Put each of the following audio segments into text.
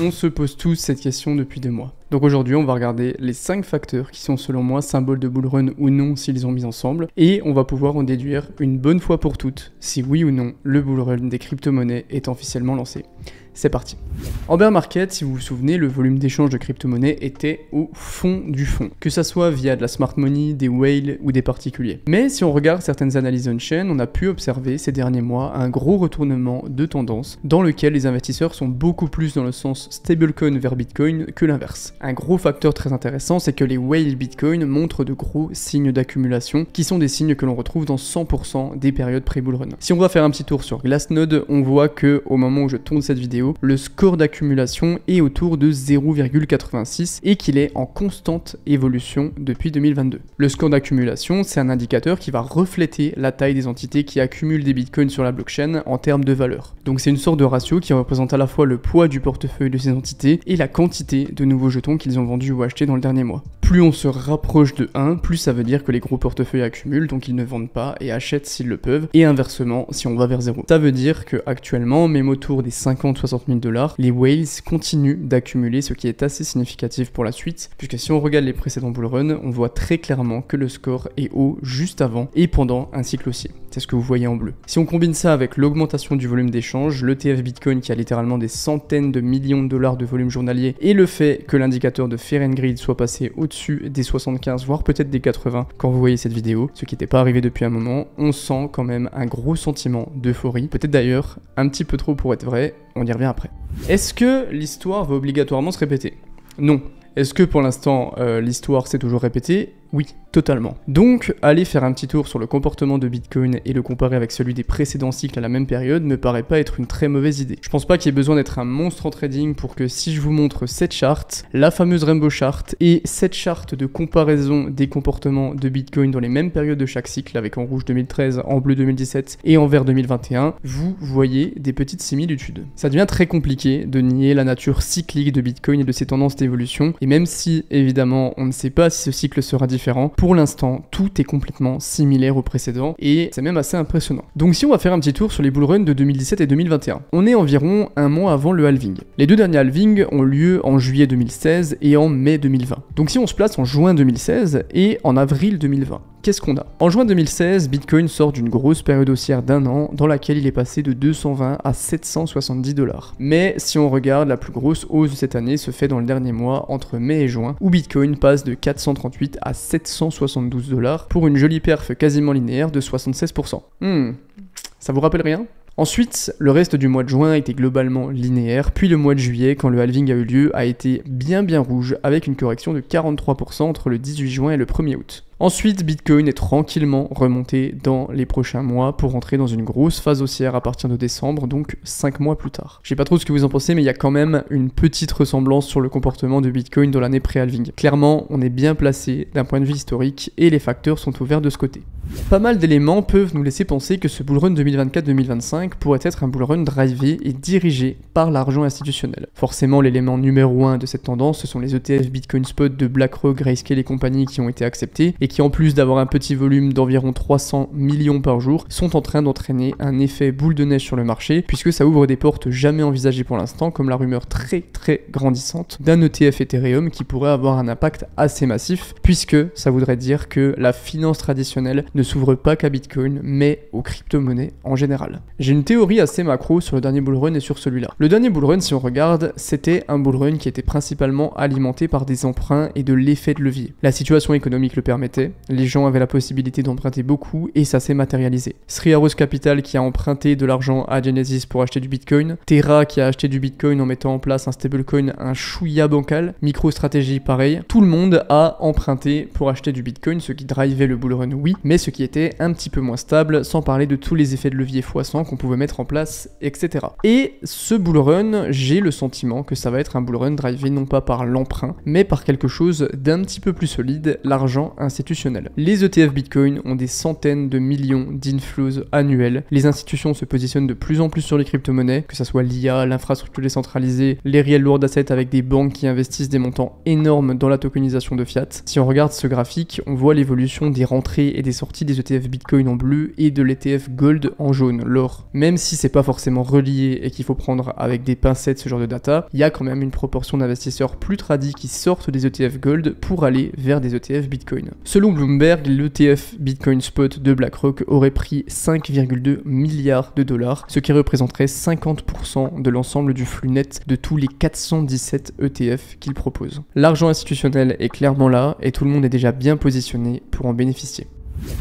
On se pose tous cette question depuis 2 mois. Donc aujourd'hui, on va regarder les 5 facteurs qui sont selon moi symboles de bull run ou non s'ils ont mis ensemble, et on va pouvoir en déduire une bonne fois pour toutes si oui ou non le bull run des crypto-monnaies est officiellement lancé. C'est parti. En bear market, si vous vous souvenez, le volume d'échange de crypto-monnaies était au fond du fond, que ça soit via de la smart money, des whales ou des particuliers. Mais si on regarde certaines analyses on-chain, on a pu observer ces derniers mois un gros retournement de tendance dans lequel les investisseurs sont beaucoup plus dans le sens stablecoin vers Bitcoin que l'inverse. Un gros facteur très intéressant, c'est que les whales Bitcoin montrent de gros signes d'accumulation qui sont des signes que l'on retrouve dans 100% des périodes pré-bull run. Si on va faire un petit tour sur Glassnode, on voit que au moment où je tourne cette vidéo, le score d'accumulation est autour de 0,86 et qu'il est en constante évolution depuis 2022. Le score d'accumulation, c'est un indicateur qui va refléter la taille des entités qui accumulent des bitcoins sur la blockchain en termes de valeur. Donc c'est une sorte de ratio qui représente à la fois le poids du portefeuille de ces entités et la quantité de nouveaux jetons qu'ils ont vendus ou achetés dans le dernier mois. Plus on se rapproche de 1, plus ça veut dire que les gros portefeuilles accumulent, donc ils ne vendent pas et achètent s'ils le peuvent, et inversement si on va vers 0. Ça veut dire que actuellement, même autour des 50-60 000 $, les whales continuent d'accumuler, ce qui est assez significatif pour la suite, puisque si on regarde les précédents bull run, on voit très clairement que le score est haut juste avant et pendant un cycle haussier. C'est ce que vous voyez en bleu. Si on combine ça avec l'augmentation du volume d'échange, l'ETF Bitcoin qui a littéralement des centaines de millions de dollars de volume journalier, et le fait que l'indicateur de Fear and Greed soit passé au-dessus des 75, voire peut-être des 80 quand vous voyez cette vidéo, ce qui n'était pas arrivé depuis un moment, on sent quand même un gros sentiment d'euphorie. Peut-être d'ailleurs un petit peu trop pour être vrai, on y revient après. Est-ce que l'histoire va obligatoirement se répéter? Non. Est-ce que pour l'instant l'histoire s'est toujours répétée? Oui, totalement. Donc, aller faire un petit tour sur le comportement de Bitcoin et le comparer avec celui des précédents cycles à la même période me paraît pas être une très mauvaise idée. Je pense pas qu'il y ait besoin d'être un monstre en trading pour que si je vous montre cette charte, la fameuse Rainbow Chart, et cette charte de comparaison des comportements de Bitcoin dans les mêmes périodes de chaque cycle, avec en rouge 2013, en bleu 2017 et en vert 2021, vous voyez des petites similitudes. Ça devient très compliqué de nier la nature cyclique de Bitcoin et de ses tendances d'évolution, et même si, évidemment, on ne sait pas si ce cycle sera différent, pour l'instant, tout est complètement similaire au précédent et c'est même assez impressionnant. Donc si on va faire un petit tour sur les bull runs de 2017 et 2021, on est environ un mois avant le halving. Les deux derniers halvings ont lieu en juillet 2016 et en mai 2020. Donc si on se place en juin 2016 et en avril 2020, qu'est-ce qu'on a? En juin 2016, Bitcoin sort d'une grosse période haussière d'1 an dans laquelle il est passé de 220 à 770 $. Mais si on regarde, la plus grosse hausse de cette année se fait dans le dernier mois entre mai et juin où Bitcoin passe de 438 à 772 $ pour une jolie perf quasiment linéaire de 76%. Ça vous rappelle rien? Ensuite, le reste du mois de juin était globalement linéaire, puis le mois de juillet, quand le halving a eu lieu, a été bien rouge, avec une correction de 43% entre le 18 juin et le 1er août. Ensuite, Bitcoin est tranquillement remonté dans les prochains mois pour rentrer dans une grosse phase haussière à partir de décembre, donc 5 mois plus tard. Je sais pas trop ce que vous en pensez, mais il y a quand même une petite ressemblance sur le comportement de Bitcoin dans l'année pré-halving. Clairement, on est bien placé d'un point de vue historique et les facteurs sont ouverts de ce côté. Pas mal d'éléments peuvent nous laisser penser que ce bull run 2024-2025 pourrait être un bull run drivé et dirigé par l'argent institutionnel. Forcément, l'élément numéro 1 de cette tendance, ce sont les ETF Bitcoin Spot de BlackRock, Grayscale et compagnie qui ont été acceptés et qui, en plus d'avoir un petit volume d'environ 300 millions par jour, sont en train d'entraîner un effet boule de neige sur le marché, puisque ça ouvre des portes jamais envisagées pour l'instant, comme la rumeur très grandissante d'un ETF Ethereum qui pourrait avoir un impact assez massif, puisque ça voudrait dire que la finance traditionnelle ne s'ouvre pas qu'à Bitcoin, mais aux crypto-monnaies en général. J'ai une théorie assez macro sur le dernier bull run et sur celui-là. Le dernier bull run, si on regarde, c'était un bull run qui était principalement alimenté par des emprunts et de l'effet de levier. La situation économique le permettait, les gens avaient la possibilité d'emprunter beaucoup et ça s'est matérialisé. Three Arrows Capital qui a emprunté de l'argent à Genesis pour acheter du Bitcoin, Terra qui a acheté du Bitcoin en mettant en place un stablecoin, un chouïa bancal, MicroStrategy pareil, tout le monde a emprunté pour acheter du Bitcoin, ce qui drivait le bull run, oui, mais ce qui était un petit peu moins stable, sans parler de tous les effets de levier x100 qu'on pouvait mettre en place, etc. Et ce bull run, j'ai le sentiment que ça va être un bull run drivé non pas par l'emprunt, mais par quelque chose d'un petit peu plus solide, l'argent institutionnel. Les ETF Bitcoin ont des centaines de millions d'inflows annuels, les institutions se positionnent de plus en plus sur les crypto-monnaies, que ce soit l'IA, l'infrastructure décentralisée, les real world assets avec des banques qui investissent des montants énormes dans la tokenisation de fiat. Si on regarde ce graphique, on voit l'évolution des rentrées et des sorties sorti des ETF Bitcoin en bleu et de l'ETF Gold en jaune, l'or. Même si c'est pas forcément relié et qu'il faut prendre avec des pincettes ce genre de data, il y a quand même une proportion d'investisseurs plus tradis qui sortent des ETF Gold pour aller vers des ETF Bitcoin. Selon Bloomberg, l'ETF Bitcoin Spot de BlackRock aurait pris 5,2 milliards de dollars, ce qui représenterait 50% de l'ensemble du flux net de tous les 417 ETF qu'il propose. L'argent institutionnel est clairement là et tout le monde est déjà bien positionné pour en bénéficier.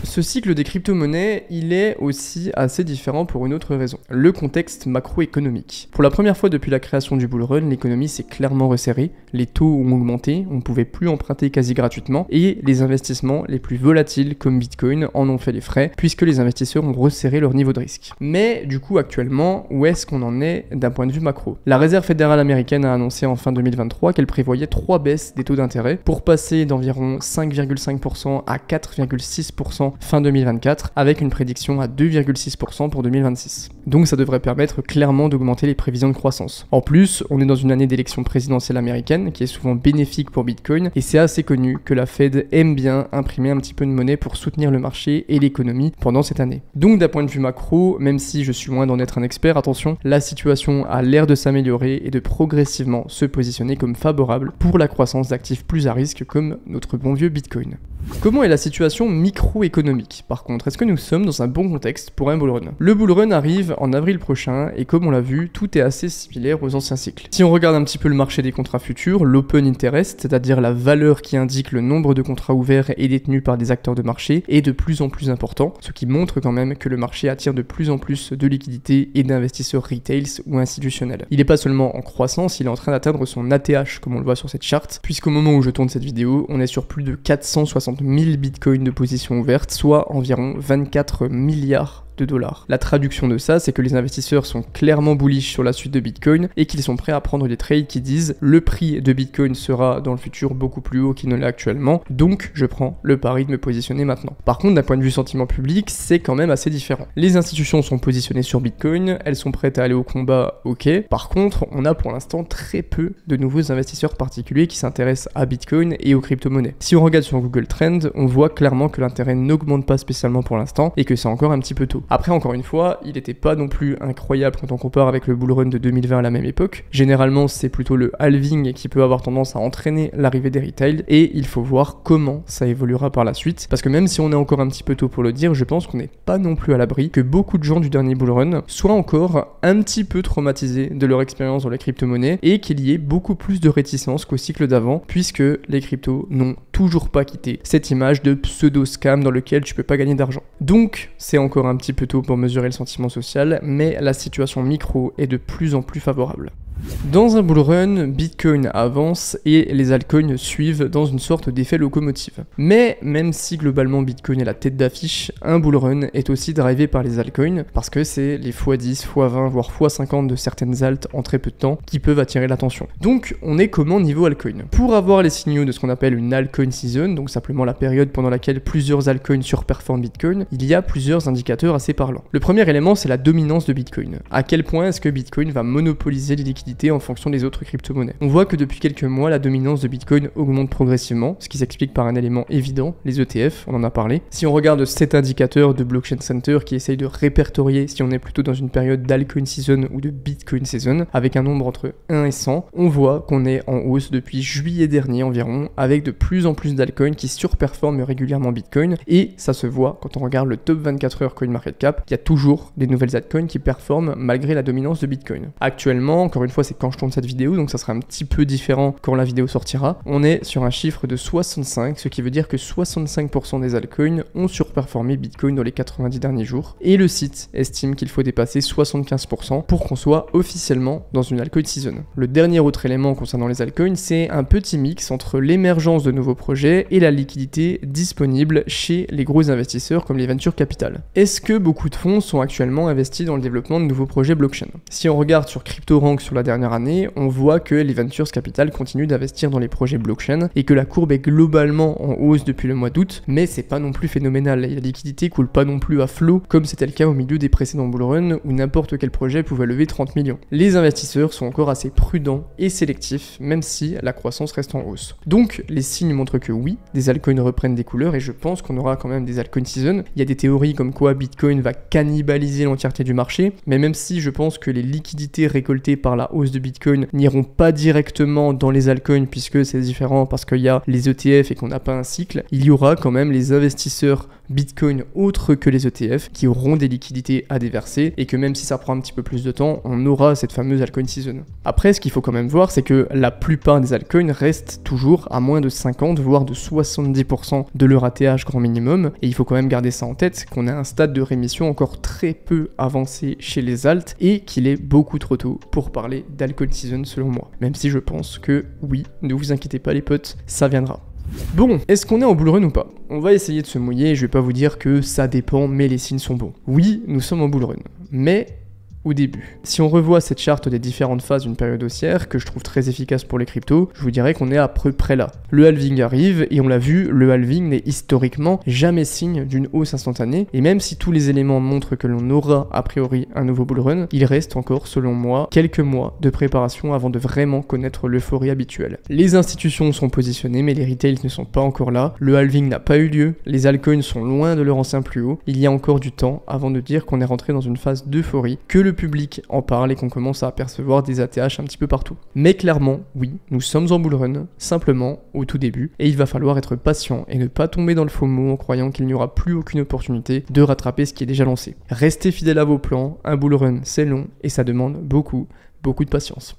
Ce cycle des crypto-monnaies, il est aussi assez différent pour une autre raison, le contexte macroéconomique. Pour la première fois depuis la création du bull run, l'économie s'est clairement resserrée, les taux ont augmenté, on ne pouvait plus emprunter quasi gratuitement, et les investissements les plus volatiles comme Bitcoin en ont fait les frais, puisque les investisseurs ont resserré leur niveau de risque. Mais du coup actuellement, où est-ce qu'on en est d'un point de vue macro? La Réserve fédérale américaine a annoncé en fin 2023 qu'elle prévoyait 3 baisses des taux d'intérêt pour passer d'environ 5,5% à 4,6% fin 2024 avec une prédiction à 2,6% pour 2026. Donc ça devrait permettre clairement d'augmenter les prévisions de croissance. En plus, on est dans une année d'élection présidentielle américaine qui est souvent bénéfique pour Bitcoin et c'est assez connu que la Fed aime bien imprimer un petit peu de monnaie pour soutenir le marché et l'économie pendant cette année. Donc d'un point de vue macro, même si je suis loin d'en être un expert, attention, la situation a l'air de s'améliorer et de progressivement se positionner comme favorable pour la croissance d'actifs plus à risque comme notre bon vieux Bitcoin. Comment est la situation microéconomique par contre? Est-ce que nous sommes dans un bon contexte pour un bull run? Le bull run arrive en avril prochain et comme on l'a vu, tout est assez similaire aux anciens cycles. Si on regarde un petit peu le marché des contrats futurs, l'open interest, c'est-à-dire la valeur qui indique le nombre de contrats ouverts et détenus par des acteurs de marché, est de plus en plus important, ce qui montre quand même que le marché attire de plus en plus de liquidités et d'investisseurs retails ou institutionnels. Il n'est pas seulement en croissance, il est en train d'atteindre son ATH comme on le voit sur cette charte, puisqu'au moment où je tourne cette vidéo, on est sur plus de 460 000 bitcoins de positions ouvertes, soit environ 24 milliards de dollars. La traduction de ça, c'est que les investisseurs sont clairement bullish sur la suite de Bitcoin et qu'ils sont prêts à prendre des trades qui disent le prix de Bitcoin sera dans le futur beaucoup plus haut qu'il ne l'est actuellement, donc je prends le pari de me positionner maintenant. Par contre, d'un point de vue sentiment public, c'est quand même assez différent. Les institutions sont positionnées sur Bitcoin, elles sont prêtes à aller au combat, ok. Par contre, on a pour l'instant très peu de nouveaux investisseurs particuliers qui s'intéressent à Bitcoin et aux crypto-monnaies. Si on regarde sur Google Trends, on voit clairement que l'intérêt n'augmente pas spécialement pour l'instant et que c'est encore un petit peu tôt. Après, encore une fois, il n'était pas non plus incroyable quand on compare avec le bull run de 2020 à la même époque. Généralement, c'est plutôt le halving qui peut avoir tendance à entraîner l'arrivée des retails et il faut voir comment ça évoluera par la suite. Parce que même si on est encore un petit peu tôt pour le dire, je pense qu'on n'est pas non plus à l'abri que beaucoup de gens du dernier bull run soient encore un petit peu traumatisés de leur expérience dans les crypto-monnaies et qu'il y ait beaucoup plus de réticence qu'au cycle d'avant puisque les cryptos n'ont toujours pas quitté cette image de pseudo-scam dans lequel tu peux pas gagner d'argent. Donc, c'est encore un petit peu tôt pour mesurer le sentiment social, mais la situation micro est de plus en plus favorable. Dans un bull run, Bitcoin avance et les altcoins suivent dans une sorte d'effet locomotive. Mais même si globalement Bitcoin est la tête d'affiche, un bull run est aussi drivé par les altcoins parce que c'est les x10, x20, voire x50 de certaines alts en très peu de temps qui peuvent attirer l'attention. Donc on est comment niveau altcoin? Pour avoir les signaux de ce qu'on appelle une altcoin season, donc simplement la période pendant laquelle plusieurs altcoins surperforment Bitcoin, il y a plusieurs indicateurs assez parlants. Le premier élément, c'est la dominance de Bitcoin. À quel point est-ce que Bitcoin va monopoliser les liquidités en fonction des autres crypto-monnaies. On voit que depuis quelques mois, la dominance de Bitcoin augmente progressivement, ce qui s'explique par un élément évident, les ETF, on en a parlé. Si on regarde cet indicateur de Blockchain Center qui essaye de répertorier si on est plutôt dans une période d'altcoin season ou de Bitcoin season, avec un nombre entre 1 et 100, on voit qu'on est en hausse depuis juillet dernier environ, avec de plus en plus d'altcoins qui surperforment régulièrement Bitcoin, et ça se voit quand on regarde le top 24 heures CoinMarketCap, il y a toujours des nouvelles altcoins qui performent malgré la dominance de Bitcoin. Actuellement, encore une fois, c'est quand je tourne cette vidéo, donc ça sera un petit peu différent quand la vidéo sortira. On est sur un chiffre de 65, ce qui veut dire que 65% des altcoins ont surperformé Bitcoin dans les 90 derniers jours. Et le site estime qu'il faut dépasser 75% pour qu'on soit officiellement dans une altcoin season. Le dernier autre élément concernant les altcoins, c'est un petit mix entre l'émergence de nouveaux projets et la liquidité disponible chez les gros investisseurs comme les venture capital. Est-ce que beaucoup de fonds sont actuellement investis dans le développement de nouveaux projets blockchain? Si on regarde sur CryptoRank sur la dernière année, on voit que les Ventures Capital continuent d'investir dans les projets blockchain et que la courbe est globalement en hausse depuis le mois d'août, mais c'est pas non plus phénoménal. Et la liquidité coule pas non plus à flot comme c'était le cas au milieu des précédents bullruns où n'importe quel projet pouvait lever 30 millions. Les investisseurs sont encore assez prudents et sélectifs, même si la croissance reste en hausse. Donc les signes montrent que oui, des altcoins reprennent des couleurs et je pense qu'on aura quand même des altcoin season. Il y a des théories comme quoi Bitcoin va cannibaliser l'entièreté du marché, mais même si je pense que les liquidités récoltées par la hausse de Bitcoin n'iront pas directement dans les altcoins puisque c'est différent parce qu'il y a les ETF et qu'on n'a pas un cycle, il y aura quand même les investisseurs Bitcoin autres que les ETF qui auront des liquidités à déverser et que même si ça prend un petit peu plus de temps, on aura cette fameuse altcoin season. Après, ce qu'il faut quand même voir, c'est que la plupart des altcoins restent toujours à moins de 50 voire de 70% de leur ATH grand minimum et il faut quand même garder ça en tête qu'on a un stade de rémission encore très peu avancé chez les alts et qu'il est beaucoup trop tôt pour parler d'altcoin season selon moi. Même si je pense que oui, ne vous inquiétez pas les potes, ça viendra. Bon, est-ce qu'on est en bullrun ou pas? On va essayer de se mouiller, je vais pas vous dire que ça dépend, mais les signes sont bons. Oui, nous sommes en bullrun, mais au début. Si on revoit cette charte des différentes phases d'une période haussière, que je trouve très efficace pour les cryptos, je vous dirais qu'on est à peu près là. Le halving arrive, et on l'a vu, le halving n'est historiquement jamais signe d'une hausse instantanée, et même si tous les éléments montrent que l'on aura a priori un nouveau bullrun, il reste encore, selon moi, quelques mois de préparation avant de vraiment connaître l'euphorie habituelle. Les institutions sont positionnées, mais les retails ne sont pas encore là, le halving n'a pas eu lieu, les altcoins sont loin de leur ancien plus haut, il y a encore du temps avant de dire qu'on est rentré dans une phase d'euphorie, que le public en parle et qu'on commence à apercevoir des ATH un petit peu partout. Mais clairement, oui, nous sommes en bullrun, simplement au tout début, et il va falloir être patient et ne pas tomber dans le FOMO en croyant qu'il n'y aura plus aucune opportunité de rattraper ce qui est déjà lancé. Restez fidèles à vos plans, un bullrun c'est long et ça demande beaucoup de patience.